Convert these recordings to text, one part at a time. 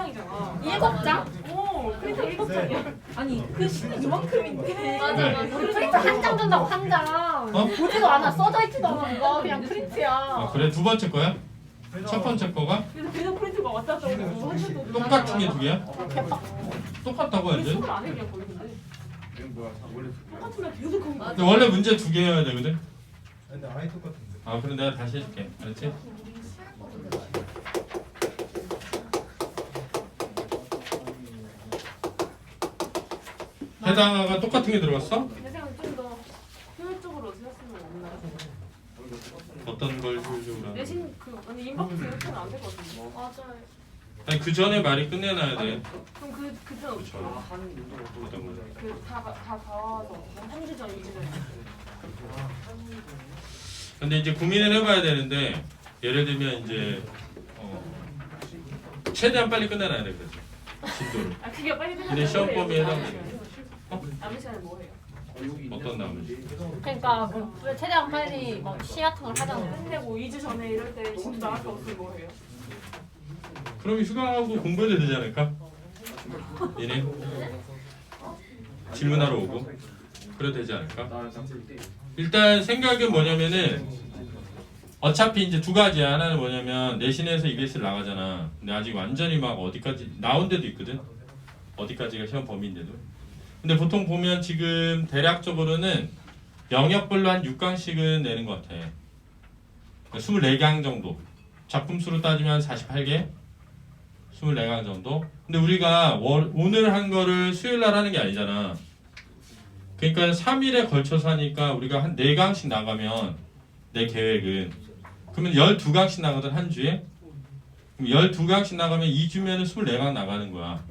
7장이잖아. 7장? 오, 프린터 7장이야. 아니, 그 시는 요만큼인데. 맞아. 프린트 한 장 준다고 한 장. 보지도 않아. 써져 있지도 않아. 이거 그냥 프린트야. 아 그래 두 번째 거야? 첫 번째 거가? 그래서 계속 프린트가 왔다 갔다 오고 한 줄도 똑같은 게 두 개야? 개빡. 똑같다고 우리 이제? 수업을 안 해, 그냥 거의 근데. 똑같으면 계속 하고 근데 원래 문제 두 개여야 되거든? 근데 아예 똑같은데. 아 그럼 내가 다시 해줄게 알았지? 해당어가 똑같은 게 들어갔어? 내 생각에 좀더 효율적으로 생각하면 없나요? 어떤 걸 효율적으로 하는 내신 아니 인박스 이렇게 하면 안 될 것 같은데. 맞아요. 아니 그 전에 말이 끝내놔야 돼 그럼 그때 어떻게 해요? 어떤 거 다 봐서 3주 전, 2주 전. 근데 이제 고민을 해봐야 되는데 예를 들면 이제 최대한 빨리 끝내놔야 돼 그래서 진도를 아 그게 빨리 끝나면 근데 시험 범위에 해당되는 남은 시간에 뭐 해요? 어떤 나머지 그러니까 뭐 최대한 빨리 뭐 시 같은 걸 하잖아요. 끝내고 2주 전에 이럴 때 진도 나갈 거 없으면 뭐 해요? 그럼 휴강하고 공부해도 되지 않을까? 얘네 질문하러 오고 그래도 되지 않을까? 일단 생각은 뭐냐면은 어차피 이제 두 가지야. 하나는 뭐냐면 내신에서 EBS를 나가잖아. 근데 아직 완전히 막 어디까지 나온 데도 있거든. 어디까지가 시험 범위인데도. 근데 보통 보면 지금 대략적으로는 영역별로 한 6강씩은 내는 것 같아. 24강 정도. 작품 수로 따지면 48개. 24강 정도. 근데 우리가 오늘 한 거를 수요일 날 하는 게 아니잖아. 그러니까 3일에 걸쳐서 하니까 우리가 한 4강씩 나가면 내 계획은 그러면 12강씩 나가든 한 주에 그럼 12강씩 나가면 2주면 24강 나가는 거야.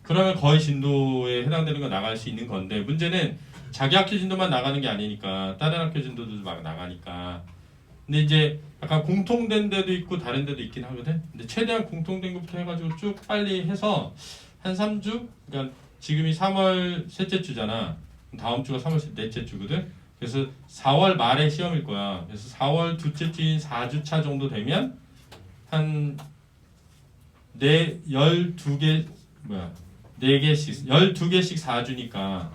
그러면 거의 진도에 해당되는 거 나갈 수 있는 건데 문제는 자기 학교 진도만 나가는 게 아니니까 다른 학교 진도도 막 나가니까 근데 이제 약간 공통된 데도 있고 다른 데도 있긴 하거든. 근데 최대한 공통된 것부터 해가지고 쭉 빨리 해서 한 3주? 그러니까 지금이 3월 셋째 주잖아. 다음 주가 3월 넷째 주거든. 그래서 4월 말에 시험일 거야. 그래서 4월 둘째 주인 4주차 정도 되면 한 12개 4개씩 12개씩 4주니까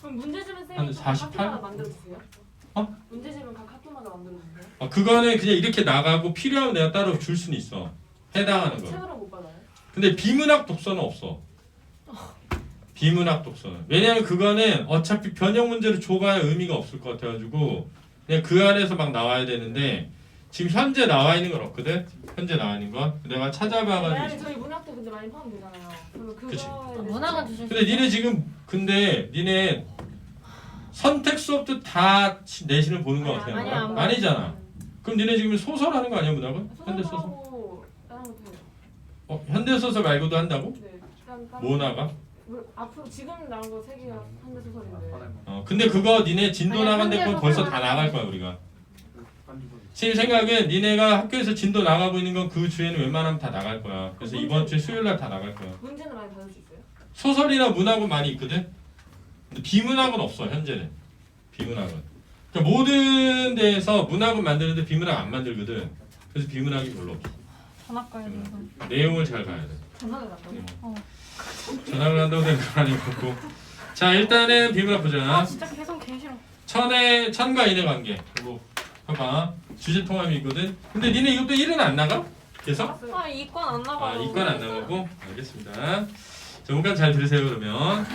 그럼 문제집은 쌤이 한 각 48? 학교마다 만들어주세요? 어? 문제집은 각 학교마다 만들어주세요? 그거는 그냥 이렇게 나가고 필요하면 내가 따로 줄 수는 있어. 해당하는 거. 책으로 못 받아요? 근데 비문학 독서는 없어. 비문학 독서는. 왜냐면 그거는 어차피 변형 문제를 줘봐야 의미가 없을 것 같아가지고 그냥 그 안에서 막 나와야 되는데 지금 현재 나와 있는 건 없거든? 현재 나와 있는 건. 내가 만약에 찾아봐가지고. 저희 문학도 근데 많이 포함되잖아요. 그럼 그치. 그거에 문학은 주실 수 근데 니네 지금 니네 선택 수업도 다 내신을 보는 거 같아. 아니야, 안 아니잖아. 그럼 니네 지금 소설 하는 거 아니야 문학은? 현대 소설? 소설하고 다른 것도 해요. 현대 소설 말고도 한다고? 네. 다른 뭐 나가? 앞으로 지금 나온 거 3개가 한대 소설인데. 근데 그거 니네 진도 아니야, 나간 데 현대 건 벌써 소설 다 나갈 거야 우리가. 지금 생각은 니네가 학교에서 진도 나가고 있는 건 그 주에는 웬만하면 다 나갈 거야. 그래서 이번 주 수요일 날 다 나갈 거야. 문제는 많이 받을 수 있어요? 소설이나 문학은 많이 있거든. 근데 비문학은 없어 현재는. 비문학은. 그러니까 모든 데에서 문학은 만드는데 비문학 안 만들거든. 그래서 비문학이 별로 없어. 전학 가야 돼. 내용을 잘 봐야 돼. 전화를 간다고? 전학을 한다고 되는 건 아니고. 자 일단은 비문학 보자. 진짜 계속 개 싫어. 천과 인의 관계. 그리고 봐봐. 주제 통합이 있거든. 근데 니네 이것도 1은 안 나가? 계속? 이건 안 나가요. 아, 이건 안 나가고? 알겠습니다. 자, 오늘 잘 들으세요, 그러면.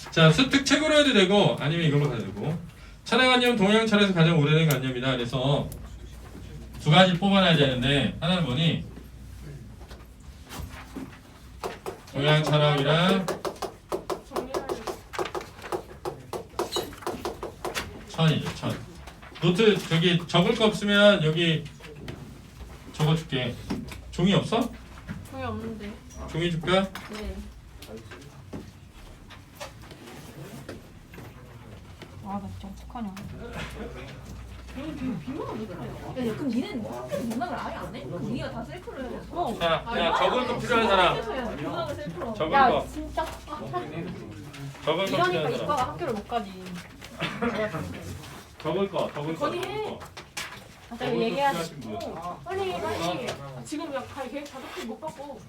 자, 수특 책으로 해도 되고, 아니면 이걸로 가도 되고. 천하관념 동양철에서 가장 오래된 관념이다. 그래서 두 가지 뽑아놔야 되는데, 하나는 뭐니? 동양철학이랑 천이죠, 천. 노트 저기 적을 거 없으면 여기 적어줄게. 종이 없어? 종이 없는데. 종이 줄까? 네. 나 진짜 어떡하냐. 비문학 왜 그래요? 야, 그럼 니네는 학교에서 문학을 아예 안 해? 그럼 니가 다 셀프로 해. 자, 적을 거 필요한 사람. 문학을 셀프로. 적을 야 거. 진짜. 적을 거 이러니까 필요한 이과가 사람. 학교를 못 가지. 적을 거. 건의해. 갑자기 얘기하지. 하신 분. 빨리. 지금 그냥 갈 계획 자극히 못 받고.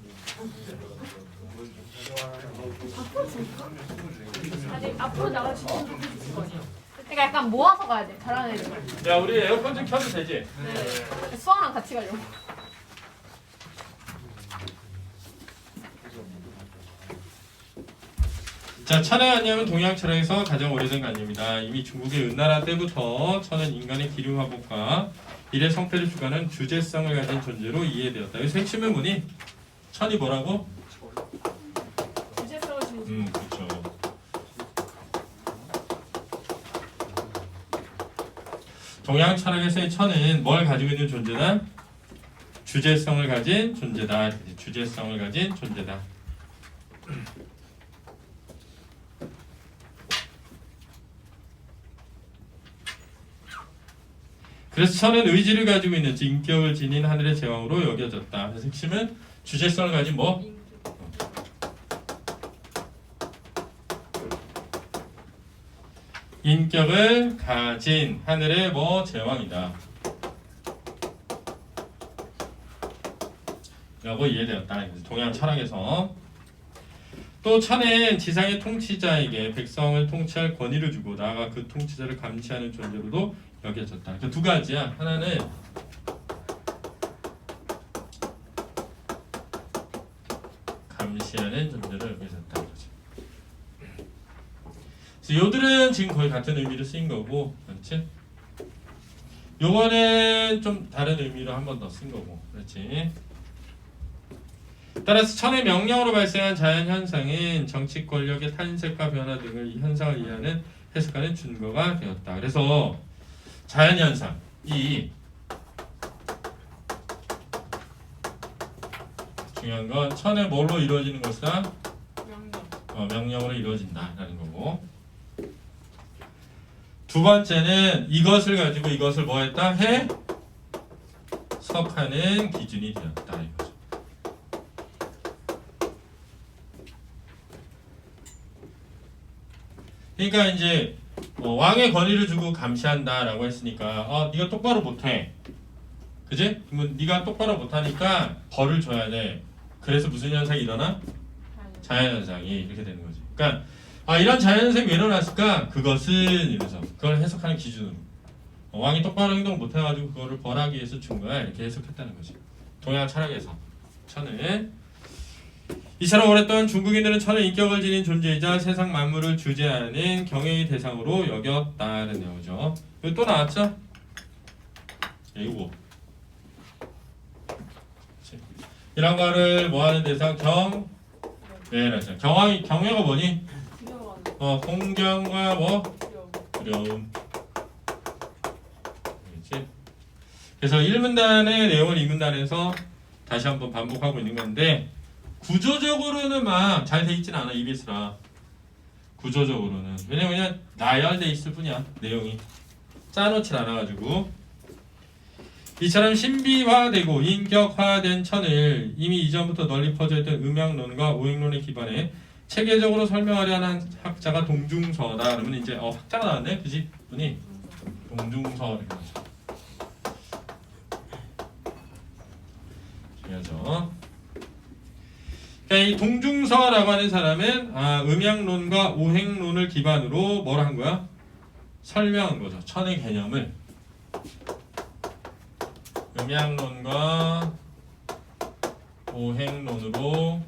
아니 앞으로 나갈 수 있는 거지. 그러니까 약간 모아서 가야 돼. 잘하는 애들. 야 우리 에어컨 좀 켜도 되지? 네. 수아랑 같이 가려고. 자, 천의 관념은 동양 철학에서 가장 오래된 관념이다. 이미 중국의 은나라 때부터 천은 인간의 기륭화복과 일의 성패를 주관하는 주제성을 가진 존재로 이해되었다. 여기서 핵심은 뭐니? 천이 뭐라고? 주제성을 지닌. 그렇죠. 동양 철학에서의 천은 뭘 가지고 있는 존재다? 주제성을 가진 존재다. 주제성을 가진 존재다. 그래서 천은 의지를 가지고 있는 즉 인격을 지닌 하늘의 제왕으로 여겨졌다. 그래서 핵심은 주제성을 가진 뭐? 인격을 가진 하늘의 뭐 제왕이다. 라고 이해되었다. 동양 철학에서 또 천은 지상의 통치자에게 백성을 통치할 권위를 주고 나아가 그 통치자를 감시하는 존재로도 여겨졌다. 그러니까 두 가지야. 하나는 감시하는 존재로 여겨졌다. 그래서 요들은 지금 거의 같은 의미로 쓰인 거고, 그렇지? 요거는 좀 다른 의미로 한 번 더 쓴 거고, 그렇지? 따라서 천의 명령으로 발생한 자연 현상은 정치 권력의 탄생과 변화 등을 이 현상을 이해하는 해석하는 준거가 되었다. 그래서 자연 현상 이 중요한 건 천의 뭘로 이루어지는 것이다? 명령으로 이루어진다라는 거고. 두 번째는 이것을 가지고 이것을 뭐 했다? 해석하는 기준이 되었다 이거죠. 그러니까 이제 왕의 권위를 주고 감시한다라고 했으니까 네가 똑바로 못해, 그지? 그러면 네가 똑바로 못하니까 벌을 줘야 돼. 그래서 무슨 현상이 일어나? 자연현상이 이렇게 되는 거지. 그러니까 이런 자연현상이 왜 일어났을까? 그것은 이래서 그걸 해석하는 기준으로 왕이 똑바로 행동 못해가지고 그거를 벌하기 위해서 준 거야 이렇게 해석했다는 거지. 동양 철학에서 천은 이처럼 오랫동안 중국인들은 천의 인격을 지닌 존재이자 세상 만물을 주재하는 경외의 대상으로 여겼다는 내용이죠. 여기 또 나왔죠? 이거 이런 거를 뭐하는 대상? 경외라죠. 경외가 뭐니? 공경과 뭐? 두려움. 그렇지? 그래서 1문단의 내용을 2문단에서 다시 한번 반복하고 있는 건데 구조적으로는 막 잘 돼 있진 않아 EBS라. 구조적으로는 왜냐면 그냥 나열돼 있을 뿐이야. 내용이 짜놓질 않아가지고. 이처럼 신비화되고 인격화된 천을 이미 이전부터 널리 퍼져 있던 음양론과 오행론에 기반해 체계적으로 설명하려 하는 학자가 동중서다. 그러면 이제 학자가 나왔네, 그지? 분이 동중서 이렇게 하죠. 중요하죠. 그러니까 이 동중서라고 하는 사람은 음양론과 오행론을 기반으로 뭘 한 거야? 설명한 거죠. 천의 개념을 음양론과 오행론으로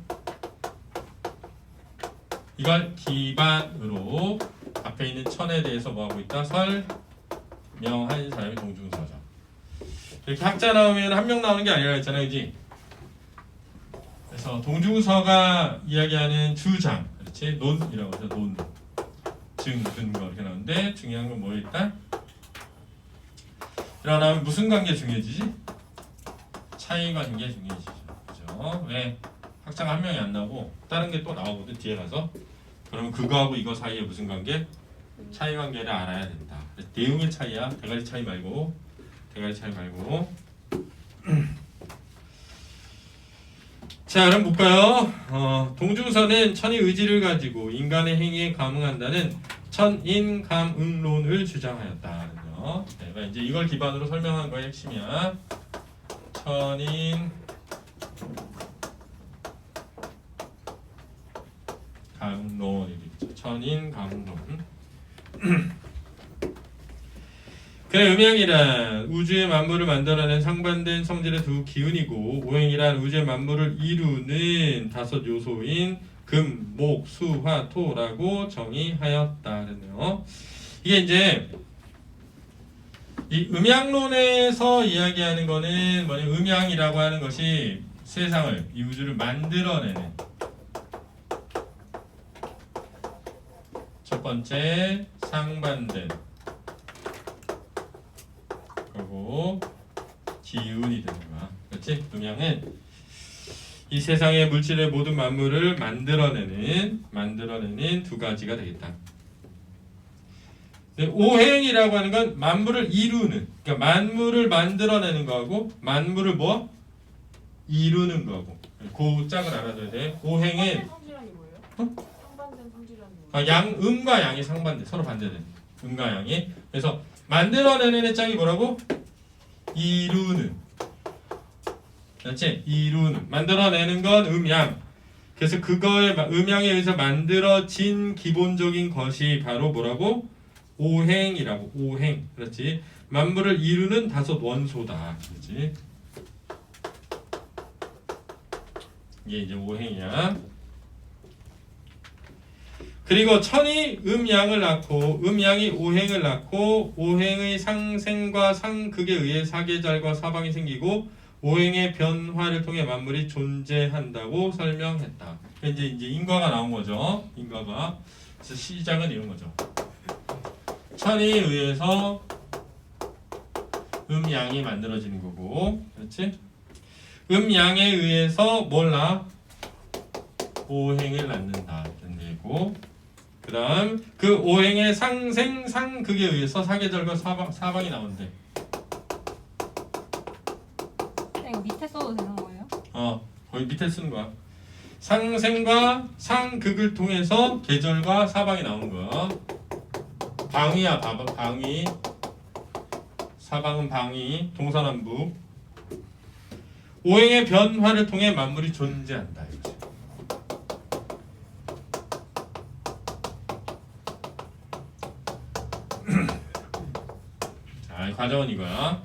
이걸 기반으로 앞에 있는 천에 대해서 뭐하고 있다? 설명한 사람이 동중서죠. 이렇게 학자 나오면 한 명 나오는 게 아니라 했잖아요, 그지? 그래서 동중서가 이야기하는 주장, 그렇지? 논이라고 하죠. 논, 증, 근거 이렇게 나오는데 중요한 건 뭐에 있다? 일어나면 무슨 관계 중요해지지? 차이 관계 중요해지죠. 그죠? 왜? 학자가 한 명이 안 나오고 다른 게 또 나오거든 뒤에 가서. 그러면 그거하고 이거 사이에 무슨 관계? 차이 관계를 알아야 된다. 내용의 차이야. 대가리 차이 말고. 자, 그럼 볼까요? 동중서는 천의 의지를 가지고 인간의 행위에 감응한다는 천인감응론을 주장하였다. 거. 네, 이제 이걸 기반으로 설명한 거의 핵심이야. 천인 강론이겠죠. 천인 강론. 그래, 음양이란 우주의 만물을 만들어낸 상반된 성질의 두 기운이고, 오행이란 우주의 만물을 이루는 다섯 요소인 금, 목, 수, 화, 토라고 정의하였다 그랬네요. 이게 이제 이 음양론에서 이야기하는 거는 뭐냐, 음양이라고 하는 것이 세상을, 이 우주를 만들어내는 첫 번째 상반된 그리고 기운이 되는 거야. 그렇지? 음양은 이 세상의 물질의 모든 만물을 만들어내는 두 가지가 되겠다. 오행이라고 하는 건 만물을 이루는, 그러니까 만물을 만들어내는 거하고 만물을 뭐? 이루는 거하고. 그 짝을 알아둬야 돼. 오행은 성질환이 뭐예요? 상반된 성질환이 뭐예요? 음과 양이 상반돼. 서로 반대돼. 음과 양이. 그래서 만들어내는 짝이 뭐라고? 이루는. 그렇지? 이루는. 만들어내는 건 음양. 그래서 그거의 음양에 의해서 만들어진 기본적인 것이 바로 뭐라고? 오행이라고. 오행. 그렇지? 만물을 이루는 다섯 원소다. 그렇지? 이게 이제 오행이야. 그리고 천이 음양을 낳고 음양이 오행을 낳고 오행의 상생과 상극에 의해 사계절과 사방이 생기고 오행의 변화를 통해 만물이 존재한다고 설명했다. 이제 인과가 나온 거죠. 인과가. 그래서 시작은 이런 거죠. 천에 의해서 음양이 만들어지는 거고, 그렇지? 음양에 의해서 뭘 낳아? 오행을 낳는다. 이런 얘기고. 그 다음 그 오행의 상생 상극에 의해서 사계절과 사방이 나온대. 이거 밑에 써도 되는 거예요? 거의 밑에 쓰는 거야. 상생과 상극을 통해서 계절과 사방이 나오는 거야. 방위야, 방위. 사방은 방위, 동서남북. 오행의 변화를 통해 만물이 존재한다. 이거지. 자, 과정은 이거야.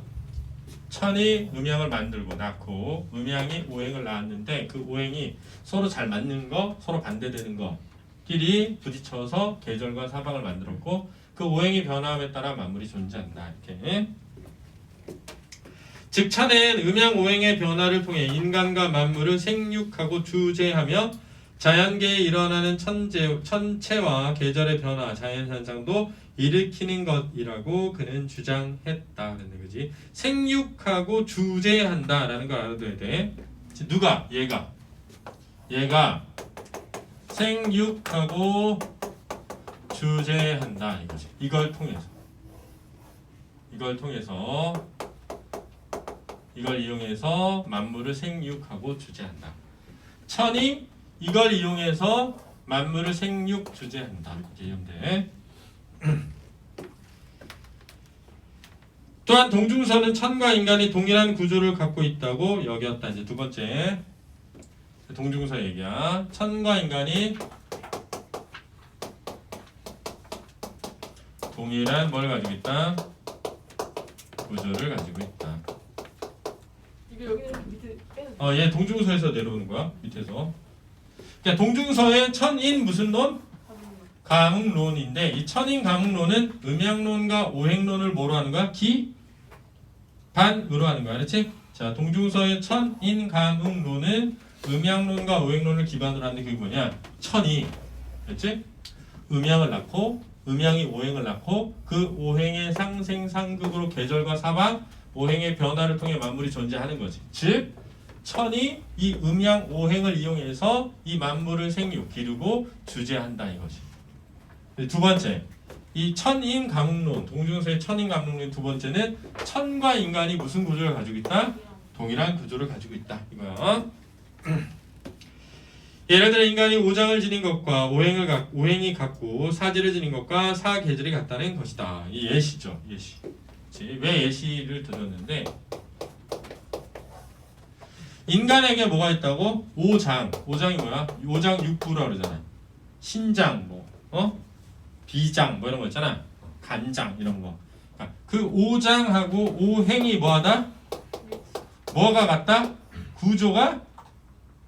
천이 음양을 만들고 낳고 음양이 오행을 낳았는데 그 오행이 서로 잘 맞는 거, 서로 반대되는 거끼리 부딪혀서 계절과 사방을 만들었고 그 오행이 변화함에 따라 만물이 존재한다. 이렇게. 즉 천은 음양 오행의 변화를 통해 인간과 만물을 생육하고 주재하며 자연계에 일어나는 천체와 계절의 변화, 자연현상도 일으키는 것이라고 그는 주장했다. 그지? 생육하고 주재한다라는 걸 알아둬야 돼. 누가? 얘가 생육하고 주재한다 이거지. 이걸 이용해서 만물을 생육하고 주재한다. 천이 이걸 이용해서 만물을 생육 주재한다. 이렇게 이해하면 돼. 또한 동중서는 천과 인간이 동일한 구조를 갖고 있다고 여겼다. 이제 두 번째 동중서 얘기야. 천과 인간이 동일한 뭘 가지고 있다? 구조를 가지고 있다. 이거 여기는 밑에 빼는 얘 동중서에서 내려오는 거야. 밑에서. 그러니까 동중서의 천인 무슨 론? 가흥론인데 이 천인 가흥론은 음양론과 오행론을 뭐로 하는 거야? 기반으로 하는 거야. 그렇지? 자, 동중서의 천인 가흥론은 음양론과 오행론을 기반으로 하는데 그게 뭐냐? 천이. 그렇지? 음양을 낳고 음양이 오행을 낳고 그 오행의 상생 상극으로 계절과 사방 오행의 변화를 통해 만물이 존재하는 거지. 즉 천이 이 음양 오행을 이용해서 이 만물을 생육 기르고 주재한다 이거지. 두 번째, 이 천인 가흥론, 동중서의 천인 가흥론의 두 번째는 천과 인간이 무슨 구조를 가지고 있다? 동일한 구조를 가지고 있다 이거야. 예를 들어 인간이 오장을 지닌 것과 오행이 같고 사지를 지닌 것과 사계절이 같다는 것이다. 이 예시죠. 예시. 그치? 왜 예시를 들었는데 인간에게 뭐가 있다고? 오장이 뭐야? 오장육부라 그러잖아. 신장 비장 뭐 이런 거 있잖아. 간장 이런 거. 그러니까 그 오장하고 오행이 뭐하다? 뭐가 같다? 구조가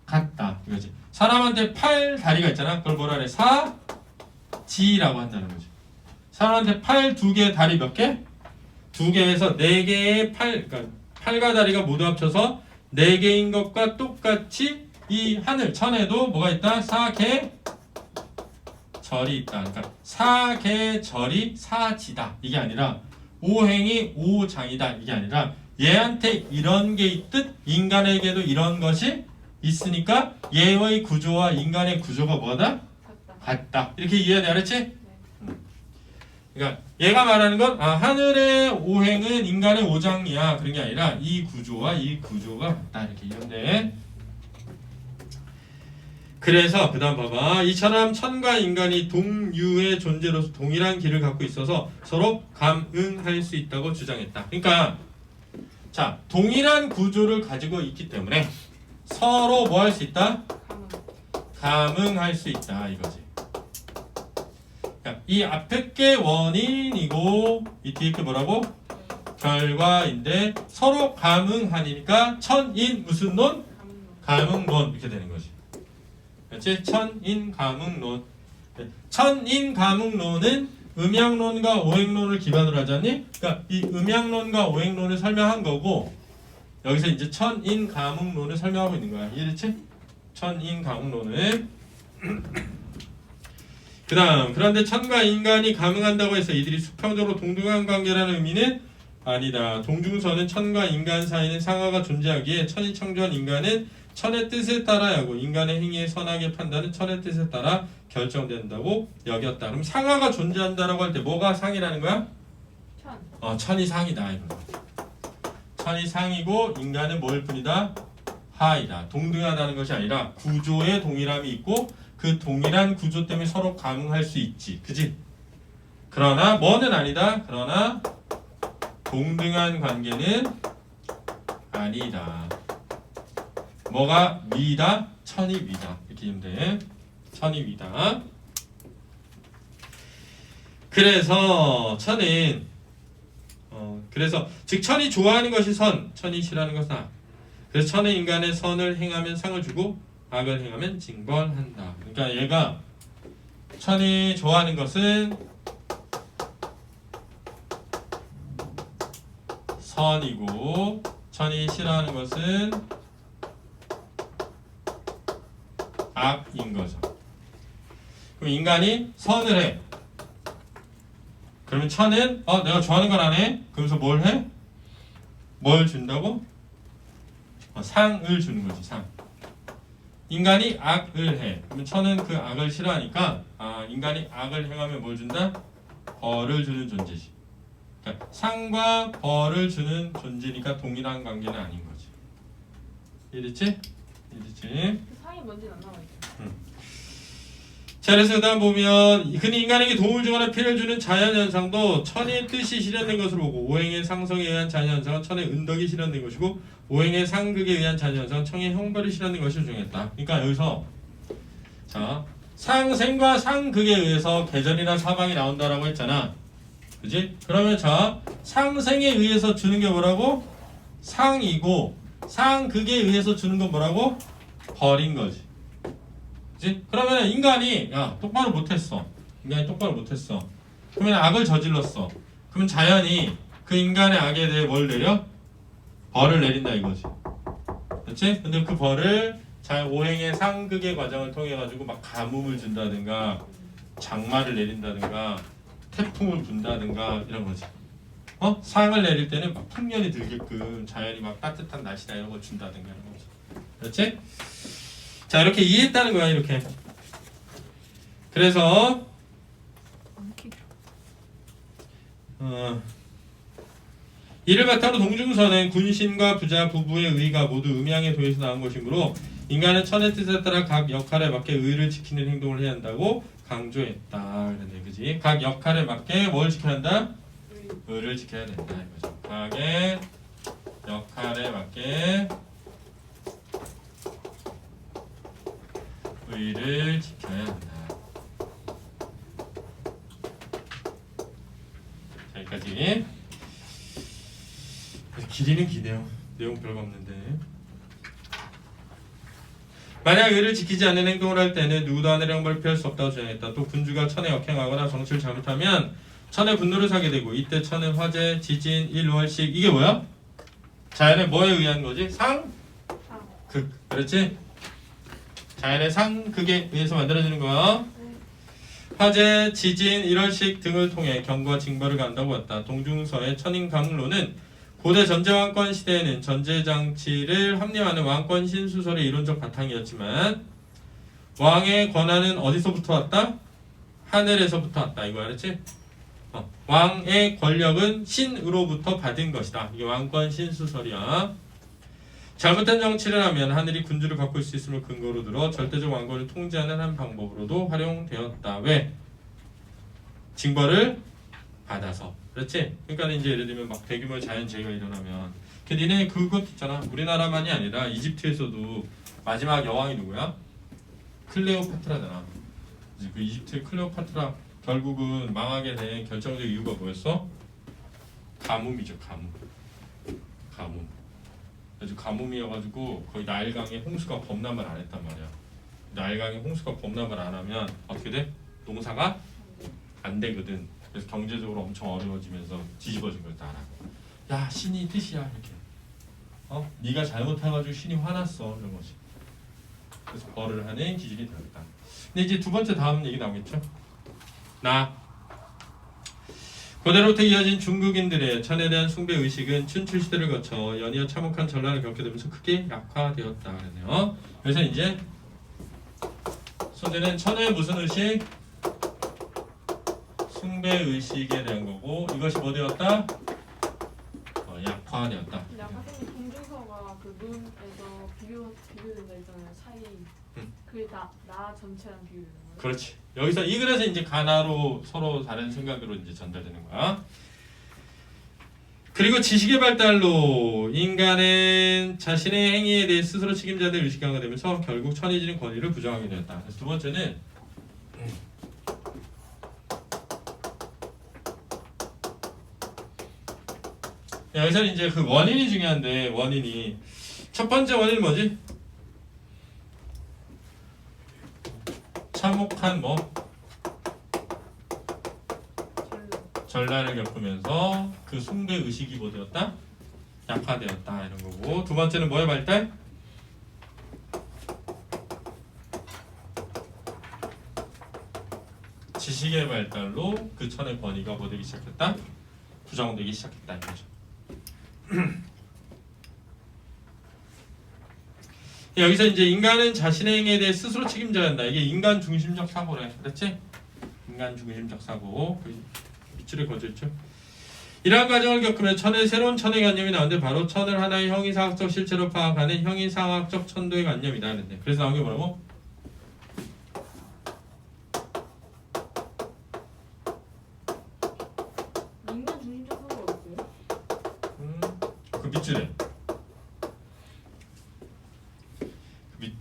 같다 이거지. 사람한테 팔 다리가 있잖아. 그걸 뭐라 그래? 사지라고 한다는 거지. 사람한테 팔 2개 다리 몇 개? 2개에서 4개의 그러니까 팔과 다리가 모두 합쳐서 4개인 것과 똑같이 이 하늘 천에도 뭐가 있다? 사계절이 있다. 그러니까 사계절이 사지다. 이게 아니라 오행이 오장이다. 이게 아니라 얘한테 이런 게 있듯 인간에게도 이런 것이 있으니까 얘의 구조와 인간의 구조가 뭐다? 같다. 이렇게 이해해야 알았지? 그러니까 얘가 말하는 건 하늘의 오행은 인간의 오장이야 그런 게 아니라 이 구조와 이 구조가 같다 이렇게 이해돼. 그래서 그 다음 봐봐. 이처럼 천과 인간이 동류의 존재로서 동일한 길을 갖고 있어서 서로 감응할 수 있다고 주장했다. 그러니까 자 동일한 구조를 가지고 있기 때문에 서로 뭐 할 수 있다? 감응할 수 있다 이거지. 이 앞에 게 원인이고 이 뒤에 게 뭐라고? 결과인데 서로 감응하니까 천인 무슨 논? 감응론 이렇게 되는 거지. 그렇지? 천인 감응론. 천인 감응론은 음양론과 오행론을 기반으로 하지 않니? 그러니까 이 음양론과 오행론을 설명한 거고 여기서 이제 천인 감응론을 설명하고 있는 거야. 이해됐지? 천인 감응론은 그 다음 그런데 천과 인간이 감응한다고 해서 이들이 수평적으로 동등한 관계라는 의미는 아니다. 동중선은 천과 인간 사이는 상하가 존재하기에 천이 창조한 인간은 천의 뜻에 따라 하고 인간의 행위의 선악의 판단은 천의 뜻에 따라 결정된다고 여겼다. 그럼 상하가 존재한다라고 할 때 뭐가 상이라는 거야? 천이 상이다. 이거. 천이 상이고 인간은 뭐일 뿐이다? 하이다. 동등하다는 것이 아니라 구조의 동일함이 있고 그 동일한 구조 때문에 서로 감응할 수 있지. 그지? 그러나 뭐는 아니다. 그러나 동등한 관계는 아니다. 뭐가 위다? 천이 위다. 이렇게 이해면 돼. 천이 위다. 그래서 천은 그래서 즉 천이 좋아하는 것이 선, 천이 싫어하는 것은 악. 그래서 천은 인간의 선을 행하면 상을 주고 악을 행하면 징벌한다. 그러니까 얘가 천이 좋아하는 것은 선이고 천이 싫어하는 것은 악인 거죠. 그럼 인간이 선을 해. 그러면 천은 내가 좋아하는 걸 안 해? 그러면서 뭘 해? 뭘 준다고? 상을 주는 거지. 상. 인간이 악을 해. 그러면 천은 그 악을 싫어하니까 인간이 악을 행하면 뭘 준다? 벌을 주는 존재지. 그러니까 상과 벌을 주는 존재니까 동일한 관계는 아닌 거지. 이해됐지? 이해됐지? 상이 뭔지는 안 나와 있죠. 자, 그래서 그다음 보면 흔히 인간에게 도움을 주거나 피해를 주는 자연현상도 천의 뜻이 실현된 것으로 보고 오행의 상성에 의한 자연현상은 천의 은덕이 실현된 것이고 오행의 상극에 의한 자연현상은 천의 형벌이 실현된 것을 정했다. 그러니까 여기서 자 상생과 상극에 의해서 계절이나 사방이 나온다라고 했잖아. 그지? 그러면 자 상생에 의해서 주는 게 뭐라고? 상이고 상극에 의해서 주는 건 뭐라고? 벌인 거지. 그러면 인간이 똑바로 못했어. 인간이 똑바로 못했어. 그러면 악을 저질렀어. 그러면 자연이 그 인간의 악에 대해 뭘 내려? 벌을 내린다 이거지. 그렇지? 근데 그 벌을 오행의 상극의 과정을 통해 가지고 막 가뭄을 준다든가 장마를 내린다든가 태풍을 분다든가 이런 거지. 상을 내릴 때는 막 풍년이 들게끔 자연이 막 따뜻한 날씨나 이런 거 준다든가 이런 거지. 그렇지? 자 이렇게 이해했다는 거야 이렇게. 그래서 이를 바탕으로 동중선은 군신과 부자, 부부의 의가 모두 음양의 도에서 나온 것이므로 인간은 천의 뜻에 따라 각 역할에 맞게 의를 지키는 행동을 해야 한다고 강조했다. 그런데 그지? 각 역할에 맞게 뭘 지켜야 한다? 의를 지켜야 된다 이거죠. 과학의 역할에 맞게 의를 지켜야 한다. 자, 여기까지. 길이는 기네요. 내용 별거 없는데. 만약 의를 지키지 않는 행동을 할 때는 누구도 하늘의 형벌을 피할 수 없다고 주장했다. 또 군주가 천에 역행하거나 정치를 잘못하면 천의 분노를 사게 되고 이때 천은 화재, 지진, 일월식 이게 뭐야? 자연의 뭐에 의한 거지? 상극. 그렇지? 자연의 상극에 의해서 만들어지는 거야. 화재, 지진, 일월식 등을 통해 경고와 징벌을 간다고 했다. 동중서의 천인강론은 고대 전제왕권 시대에는 전제장치를 합리화하는 왕권 신수설의 이론적 바탕이었지만 왕의 권한은 어디서부터 왔다? 하늘에서부터 왔다. 이거 알았지? 왕의 권력은 신으로부터 받은 것이다. 이게 왕권 신수설이야. 잘못된 정치를 하면 하늘이 군주를 바꿀 수 있음을 근거로 들어 절대적 왕권을 통제하는 한 방법으로도 활용되었다. 왜? 징벌을 받아서. 그렇지? 그러니까 이제 예를 들면 막 대규모 자연재해가 일어나면 그 니네 그것 있잖아. 우리나라만이 아니라 이집트에서도 마지막 여왕이 누구야? 클레오파트라잖아. 그 이집트의 클레오파트라 결국은 망하게 된 결정적 이유가 뭐였어? 가뭄이죠. 가뭄. 아주 가뭄이어가지고 거의 나일강에 홍수가 범람을 안 했단 말이야. 나일강에 홍수가 범람을 안 하면 어떻게 돼? 농사가 안 되거든. 그래서 경제적으로 엄청 어려워지면서 뒤집어진 걸 다 알아. 야 신이 뜻이야 이렇게. 네가 잘못해가지고 신이 화났어 이런 거지. 그래서 벌을 하는 기질이 되었다. 근데 이제 두 번째 다음 얘기 나오겠죠. 고대로부터 이어진 중국인들의 천에 대한 숭배 의식은 춘추 시대를 거쳐 연이어 참혹한 전란을 겪게 되면서 크게 약화되었다 그러네요. 그래서 이제 소재는 천의 무슨 의식? 숭배 의식에 대한 거고 이것이 뭐 되었다? 약화되었다. 근데 아까 선생님 동중서가 그 눈에서 비교된다 했잖아요. 사이. 그게 나 전체랑 비교되는 거예요? 그렇지. 여기서 이 글에서 이제 가나로 서로 다른 생각으로 이제 전달되는 거야. 그리고 지식의 발달로 인간은 자신의 행위에 대해 스스로 책임져야 될 의식하게 되면서 결국 천이 지닌 권위를 부정하게 되었다. 그래서 두 번째는 여기서 이제 그 원인이 중요한데 원인이 첫 번째 원인은 뭐지? 참혹한 전란을 겪으면서 그 숭배 의식이 뭐 되었다? 약화되었다 이런 거고 두 번째는 뭐의 발달? 지식의 발달로 그 천의 권위가 뭐 되기 시작했다? 부정되기 시작했다 이거죠. 여기서 이제 인간은 자신의 행위에 대해 스스로 책임져야 한다. 이게 인간 중심적 사고래. 그렇지? 인간 중심적 사고. 밑줄에 거져 있죠. 이러한 과정을 겪으면 새로운 천의 관념이 나오는데 바로 천을 하나의 형이상학적 실체로 파악하는 형이상학적 천도의 관념이다. 그랬는데 그래서 나온 게 뭐라고? 인간 중심적 사고가 어딨어요? 그 밑줄에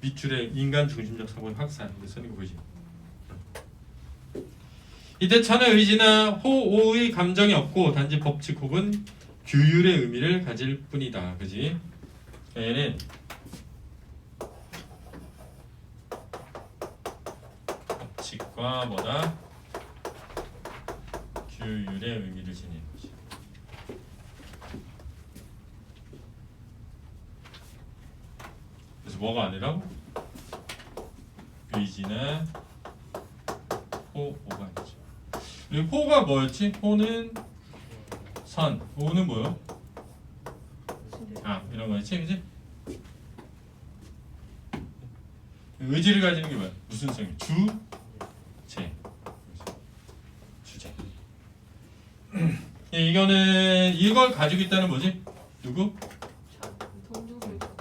밑줄에 인간 중심적 사고의 확산 이거 쓰는 거 보이지? 이때 천의 의지나 호오의 감정이 없고 단지 법칙 혹은 규율의 의미를 가질 뿐이다. 그지? 얘는 법칙과 뭐다? 규율의 의미를 지니는 거지. 그래서 뭐가 아니라고? 의지나 호가 아니지. 호가 뭐였지? 호는 선, 오는 뭐요? 이런 거였지, 그지? 의지를 가지는 게 뭐야? 무슨 성이? 주제. 주제. 이거는 이걸 가지고 있다는 뭐지? 누구? 동중서 있죠.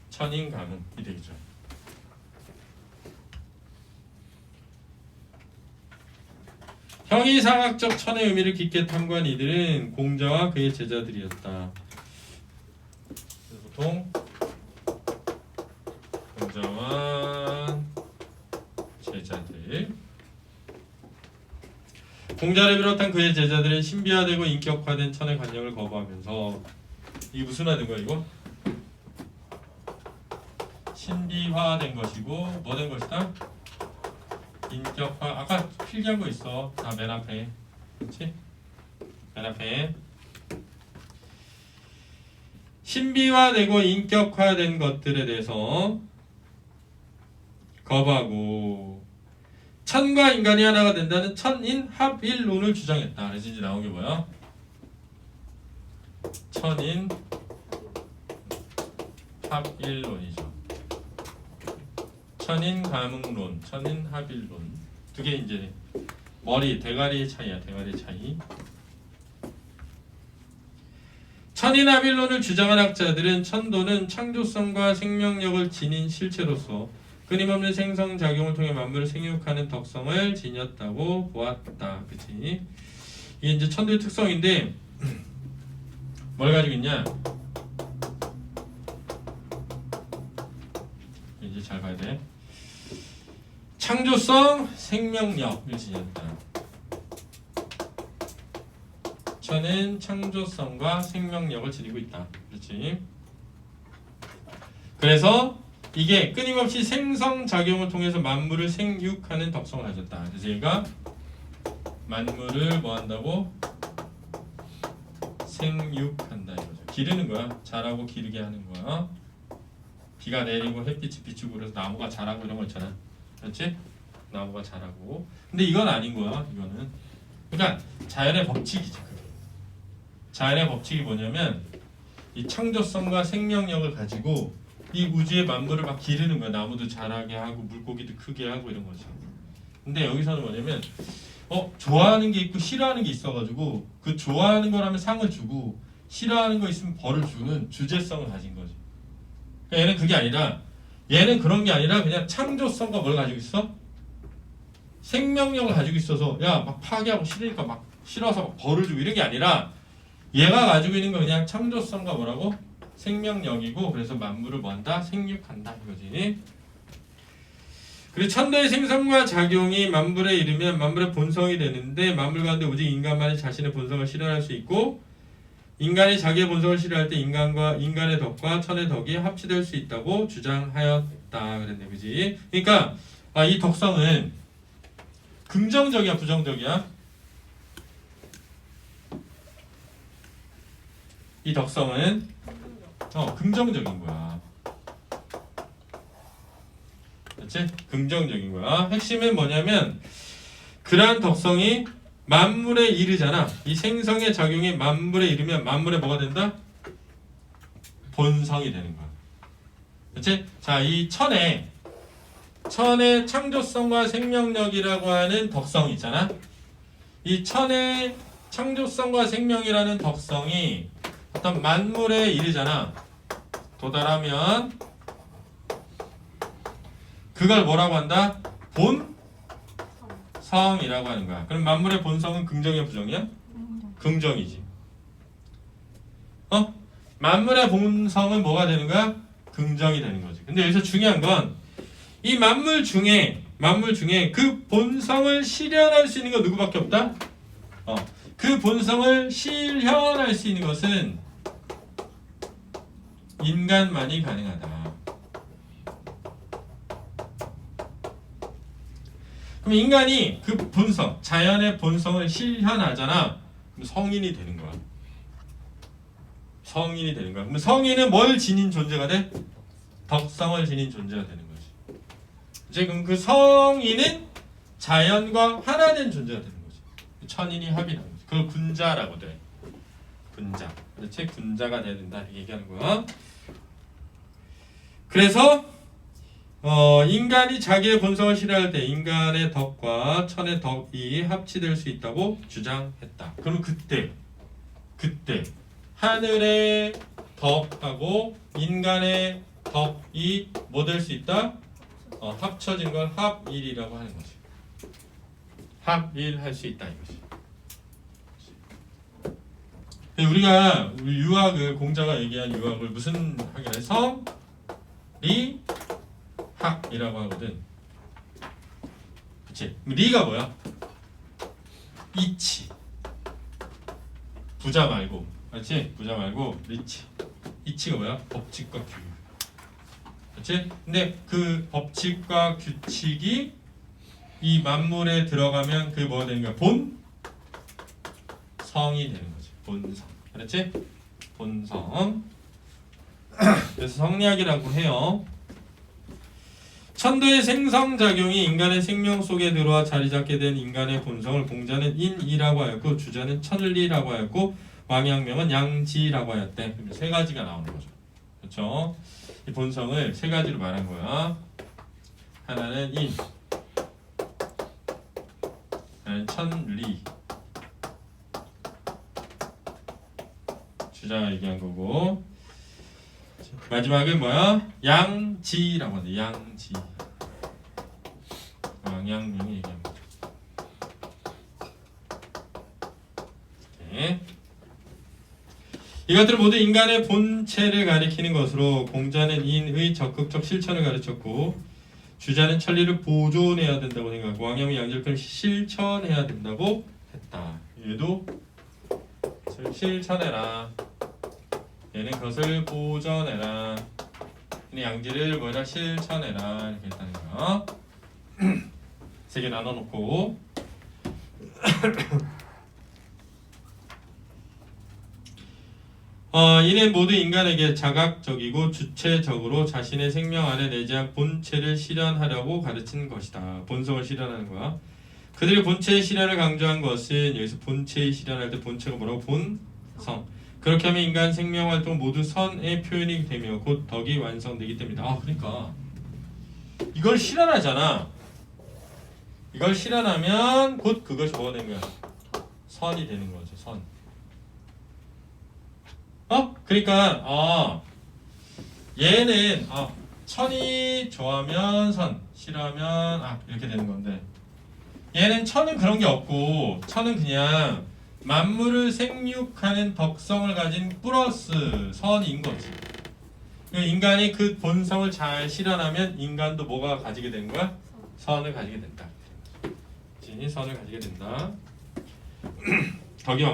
천인가문이 되겠죠. 형이상학적 천의 의미를 깊게 탐구한 이들은 공자와 그의 제자들이었다. 보통 공자와 제자들. 공자를 비롯한 그의 제자들은 신비화되고 인격화된 천의 관념을 거부하면서 이게 무슨 화된 거야 이거? 신비화된 것이고 뭐 된 것이다? 인격화. 아까 필기한 거 있어. 다 맨 앞에. 그렇지? 맨 앞에. 신비화되고 인격화된 것들에 대해서 거부하고 천과 인간이 하나가 된다는 천인합일론을 주장했다. 그래서 이제 나온 게 뭐야? 천인합일론이죠. 천인가문론, 천인합일론. 두 개 이제 머리, 대가리의 차이야. 대가리 차이. 천인합일론을 주장한 학자들은 천도는 창조성과 생명력을 지닌 실체로서 끊임없는 생성작용을 통해 만물을 생육하는 덕성을 지녔다고 보았다. 그치? 이게 이제 천도의 특성인데 뭘 가지고 있냐? 이제 잘 봐야 돼. 창조성, 생명력을 지녔다. 천은 창조성과 생명력을 지니고 있다. 그렇지? 그래서 이게 끊임없이 생성작용을 통해서 만물을 생육하는 덕성을 가졌다. 그래서 얘가 만물을 뭐 한다고? 생육한다 이거죠. 기르는 거야. 자라고 기르게 하는 거야. 비가 내리고 햇빛이 비추고 그래서 나무가 자라고 이런 거 있잖아. 그렇지? 나무가 자라고. 근데 이건 아닌 거야. 이거는. 그러니까 자연의 법칙이지. 그게. 자연의 법칙이 뭐냐면 이 창조성과 생명력을 가지고 이 우주의 만물을 막 기르는 거야. 나무도 자라게 하고 물고기도 크게 하고 이런 거죠. 근데 여기서는 뭐냐면 좋아하는 게 있고 싫어하는 게 있어가지고 그 좋아하는 거라면 상을 주고 싫어하는 거 있으면 벌을 주는 주제성을 가진 거지. 그러니까 얘는 그게 아니라 얘는 그런 게 아니라 그냥 창조성과 뭘 가지고 있어? 생명력을 가지고 있어서 야 막 파괴하고 싫으니까 막 싫어서 막 벌을 주고 이런 게 아니라 얘가 가지고 있는 건 그냥 창조성과 뭐라고? 생명력이고 그래서 만물을 뭔다? 생육한다 이거지. 그리고 천도의 생성과 작용이 만물에 이르면 만물의 본성이 되는데 만물 가운데 오직 인간만이 자신의 본성을 실현할 수 있고 인간이 자기의 본성을 실현할 때 인간의 덕과 천의 덕이 합치될 수 있다고 주장하였다 그랬네. 그지? 그러니까 이 덕성은 긍정적이야 부정적이야? 이 덕성은 긍정적인 거야. 그렇지? 긍정적인 거야. 핵심은 뭐냐면 그러한 덕성이 만물에 이르잖아. 이 생성의 작용이 만물에 이르면 만물에 뭐가 된다? 본성이 되는 거야. 그렇지? 자, 이 천의 창조성과 생명력이라고 하는 덕성이 있잖아. 이 천의 창조성과 생명이라는 덕성이 어떤 만물에 이르잖아. 도달하면 그걸 뭐라고 한다? 본성이라고 하는 거야. 그럼 만물의 본성은 긍정이야 부정이야? 긍정이지. 만물의 본성은 뭐가 되는 거야? 긍정이 되는 거지. 근데 여기서 중요한 건 이 만물 중에 그 본성을 실현할 수 있는 건 누구밖에 없다? 그 본성을 실현할 수 있는 것은 인간만이 가능하다. 그럼 인간이 그 본성, 자연의 본성을 실현하잖아. 그럼 성인이 되는 거야. 성인이 되는 거야. 그럼 성인은 뭘 지닌 존재가 돼? 덕성을 지닌 존재가 되는 거지. 지금 그 성인은 자연과 하나 된 존재가 되는 거지. 천인이 합이라는 거지. 그걸 군자라고 돼. 군자. 그렇지? 군자가 돼야 된다. 이렇게 얘기하는 거야. 그래서 인간이 자기의 본성을 실현할 때 인간의 덕과 천의 덕이 합치될 수 있다고 주장했다. 그럼 그때 하늘의 덕하고 인간의 덕이 뭐 될 수 있다? 합쳐진 걸 합일이라고 하는 거지. 합일할 수 있다 이거지. 우리가 유학을 공자가 얘기한 유학을 무슨 학이라 성, 리, 학이라고 하거든. 그치? 리가 뭐야? 이치. 부자 말고, 그렇지? 부자 말고 리치. 이치가 뭐야? 법칙과 규율. 그렇지? 근데 그 법칙과 규칙이 이 만물에 들어가면 그 뭐가 되는 거야? 본성이 되는 거지. 본성. 그렇지? 본성. 그래서 성리학이라고 해요. 천도의 생성작용이 인간의 생명 속에 들어와 자리 잡게 된 인간의 본성을 공자는 인이라고 하였고 주자는 천리라고 하였고 왕양명은 양지라고 하였대. 세 가지가 나오는 거죠. 그렇죠? 이 본성을 세 가지로 말한 거야. 하나는 인, 하나는 천리. 주자가 얘기한 거고 마지막은 뭐야? 양지라고 하는데 양지. 왕양명이 얘기한 거죠. 네. 이것들은 모두 인간의 본체를 가리키는 것으로 공자는 인의 적극적 실천을 가르쳤고 주자는 천리를 보존해야 된다고 생각하고 왕양이 양질권을 실천해야 된다고 했다. 얘도 실천해라. 얘는 그것을 보존해라. 양지를 뭐라 실천해라 이렇게 했다는 거. 세 개 나눠놓고 이는 모두 인간에게 자각적이고 주체적으로 자신의 생명 안에 내재한 본체를 실현하려고 가르친 것이다. 본성을 실현하는 거야. 그들이 본체의 실현을 강조한 것은 여기서 본체의 실현할 때 본체가 뭐라고? 본성. 그렇게 하면 인간 생명 활동 모두 선의 표현이 되며 곧 덕이 완성되기 때문이다. 그러니까 이걸 실현하잖아. 이걸 실현하면 곧 그것이 뭐가 되는 거야? 선이 되는 거죠. 선. 그러니까 얘는 천이 좋아하면 선, 싫어하면 이렇게 되는 건데 얘는 천은 그런 게 없고 천은 그냥 만물을 생육하는 덕성을 가진 플러스 선인 거지. 인간이 그 본성을 잘 실현하면 인간도 뭐가 가지게 되는 거야? 선을 가지게 된다. 선을 가지게 된다.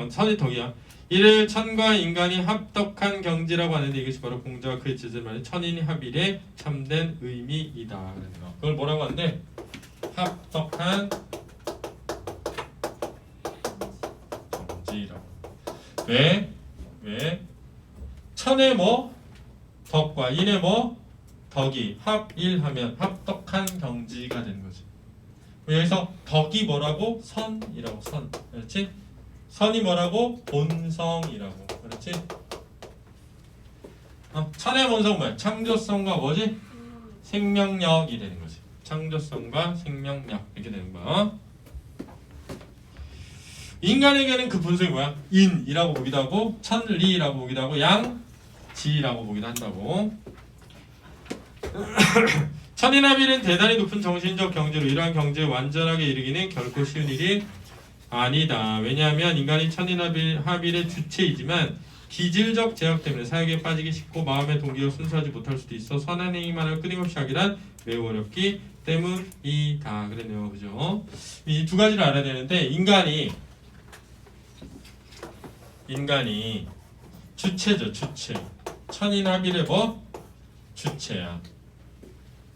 선이 덕이야. 이를 천과 인간이 합덕한 경지라고 하는데 이것이 바로 공자와 그의 제자들 말인 천인이 합일의 참된 의미이다. 그걸 뭐라고 하는데? 합덕한 경지라고. 왜? 천의 뭐? 덕과 인의 뭐? 덕이 합일하면 합덕한 경지가 되는 거지. 여기서 덕이 뭐라고? 선이라고. 선. 그렇지? 선이 뭐라고? 본성이라고. 그렇지? 천의 본성 뭐야? 창조성과 뭐지? 생명력이 되는 거지. 창조성과 생명력 이렇게 되는 거야. 인간에게는 그 본성이 뭐야? 인이라고 보기도 하고 천리라고 보기도 하고 양지라고 보기도 한다고. 천인합일은 대단히 높은 정신적 경지로 이러한 경지에 완전하게 이르기는 결코 쉬운 일이 아니다. 왜냐하면 인간이 천인합일의 주체이지만 기질적 제약 때문에 사역에 빠지기 쉽고 마음의 동기가 순수하지 못할 수도 있어 선한 행위만을 끊임없이 하기란 매우 어렵기 때문이다. 그랬네요. 그죠? 이 두 가지를 알아야 되는데 인간이 주체죠. 주체. 천인합일의 뭐? 주체야.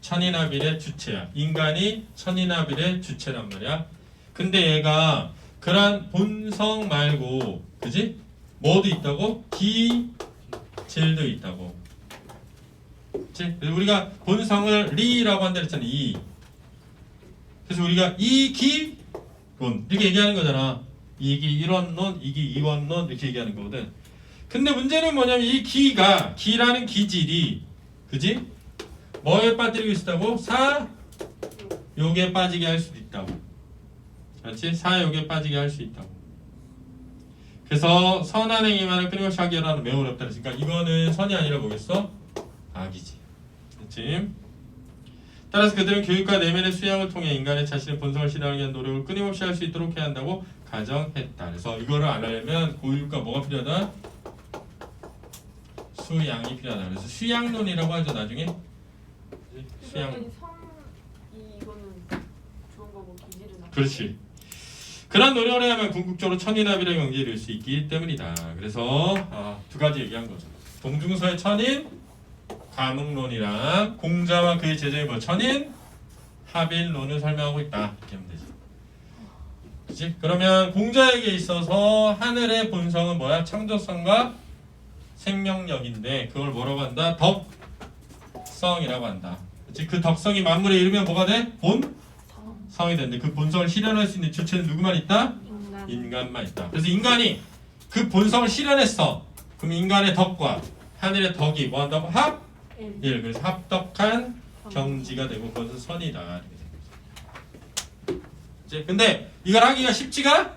천인합일의 주체야. 인간이 천인합일의 주체란 말이야. 근데 얘가 그런 본성 말고, 그지? 뭐도 있다고? 기질도 있다고. 그치? 우리가 본성을 리라고 한다 그랬잖아. 이. 그래서 우리가 이기론 이렇게 얘기하는 거잖아. 이기 1원론, 이기 2원론 이렇게 얘기하는 거거든. 근데 문제는 뭐냐면 이 기라는 기질이, 그지? 뭐에 빠뜨리고 있다고? 사욕에 빠지게 할 수도 있다고. 그렇지? 사욕에 빠지게 할 수 있다고. 그래서 선한 행위만을 끊임없이 하기라는 매우 어렵다. 그러니까 이거는 선이 아니라 뭐겠어? 악이지. 그렇지? 따라서 그들은 교육과 내면의 수양을 통해 인간의 자신의 본성을 실현하기 위한 노력을 끊임없이 할 수 있도록 해야 한다고 가정했다. 그래서 이거를 알려면 교육과 뭐가 필요하다? 수양이 필요하다. 그래서 수양론이라고 하죠. 나중에 수양. 그러면 이거는 좋은 거고 기질은 나쁜 그렇지. 그런 노력을 해야만 궁극적으로 천인합이라는 경지에 이를 수 있기 때문이다. 그래서 두 가지 얘기한 거죠. 동중서의 천인 가문론이랑 공자와 그의 제자의 뭐 천인 합일론을 설명하고 있다. 이렇게 하면 되지. 그렇지? 그러면 공자에게 있어서 하늘의 본성은 뭐야? 창조성과 생명력인데 그걸 뭐라고 한다? 덕성이라고 한다. 그렇지? 그 덕성이 만물에 이르면 뭐가 돼? 본성이 되는데 그 본성을 실현할 수 있는 주체는 누구만 있다? 인간만 있다. 그래서 인간이 그 본성을 실현했어. 그럼 인간의 덕과 하늘의 덕이 뭐 한다고? 합일. 그래서 합덕한 경지가 되고 그것은 선이다. 이렇게 되는 거죠. 이제 근데 이걸 하기가 쉽지가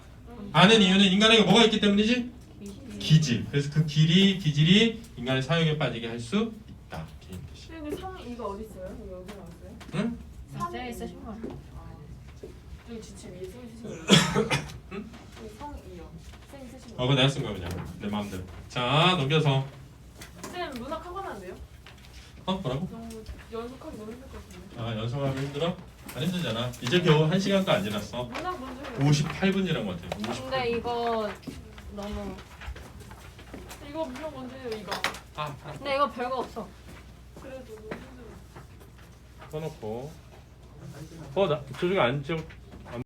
않은 이유는 인간에게 뭐가 있기 때문이지? 기질. 그래서 그 기질이 인간의 사역에 빠지게 할 수 있다. 이렇게 뜻이. 근데 이거 어디 있어요? 이거 여기 나왔어요? 응? 상자에 쓰신 거 아니야? 여기 지체 위에 쓰신 거예요? 여기 성이요. 쌤 쓰신 거. 그거 내가 쓴 거야 그냥 내 마음대로. 자 넘겨서. 쌤 문학 학원 안 돼요? 뭐라고? 너무 연속하기 너무 힘들 것 같은데. 연속하기 힘들어? 안 힘들잖아. 이제 겨우 1시간도 안 지났어. 문학 먼저 해요. 58분이란 것 같아. 58분. 근데 이거 너무. 이거 문학 먼저 해요. 이거. 근데 이거 별거 없어. 그래도 너무 힘들어. 꺼놓고. 저쪽에 안 찍.